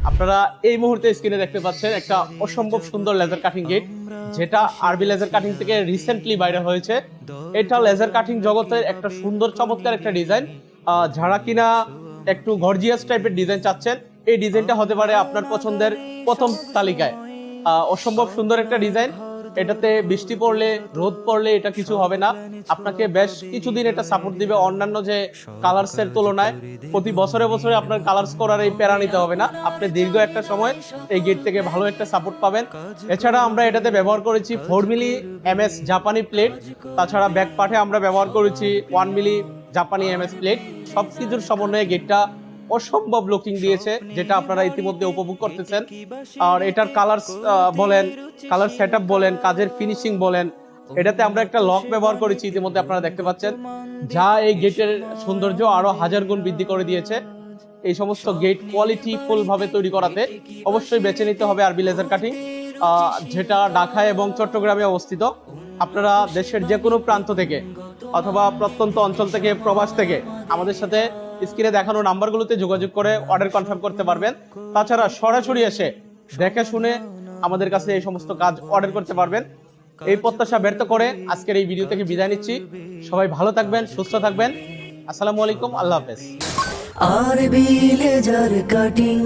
আপনারা এই মুহূর্তে স্ক্রিনে দেখতে পাচ্ছেন একটা অসম্ভব সুন্দর লেজার কাটিং গেট, যেটা আরবি লেজার কাটিং থেকে রিসেন্টলি বাইরে হয়েছে। এটা লেজার কাটিং জগতের একটা সুন্দর চমৎকার একটা ডিজাইন। যারা কিনা একটু গর্জিয়াস টাইপের ডিজাইন চাচ্ছেন, এই ডিজাইনটা হতে পারে আপনার পছন্দের প্রথম তালিকায়। অসম্ভব সুন্দর একটা ডিজাইন। এটাতে বৃষ্টি পড়লে, রোদ পড়লে এটা কিছু হবে না। আপনাকে বেশ কিছুদিন এটা সাপোর্ট দিবে অন্যান্য যে কালার্সের তুলনায়। প্রতি বছরে বছরে আপনার কালার্স করার এই প্যারা নিতে হবে না। আপনি দীর্ঘ একটা সময় এই গেট থেকে ভালো একটা সাপোর্ট পাবেন। এছাড়া আমরা এটাতে ব্যবহার করেছি 4 মিলি এমএস জাপানি প্লেট। তাছাড়া ব্যাক পার্টে আমরা ব্যবহার করেছি 1 মিলি জাপানি এমএস প্লেট। সব কিছুর সমন্বয়ে গেটটা অসম্ভব লুকিং দিয়েছে, যেটা আপনারা ইতিমধ্যে উপভোগ করতেছেন। আর এটার কালার বলেন, কালার সেটআপ বলেন, কাজের ফিনিশিং বলেন, এটাতে আমরা একটা লক ব্যবহার করেছি ইতিমধ্যে আপনারা দেখতে পাচ্ছেন, যা এই গেটের সৌন্দর্য আরো 1000 গুণ বৃদ্ধি করে দিয়েছে। এই সমস্ত গেট কোয়ালিটি ফুল ভাবে তৈরি করাতে অবশ্যই বেছে নিতে হবে আরবি লেজার কাটিং, যেটা ঢাকা এবং চট্টগ্রামে অবস্থিত। আপনারা দেশের যে কোনো প্রান্ত থেকে অথবা প্রত্যন্ত অঞ্চল থেকে, প্রবাস থেকে আমাদের সাথে স্ক্রিনে দেখানো নাম্বারগুলোতে যোগাযোগ করে অর্ডার কনফার্ম করতে পারবেন। তাছাড়া সরাসরি এসে দেখে শুনে আমাদের কাছে এই সমস্ত কাজ অর্ডার করতে পারবেন। এই প্রত্যাশা ব্যর্থ করে আজকের এই ভিডিও থেকে বিদায় নিচ্ছি। সবাই ভালো থাকবেন, সুস্থ থাকবেন। আসসালামু আলাইকুম, আল্লাহ হাফেজ। আরবি লেজার কাটিং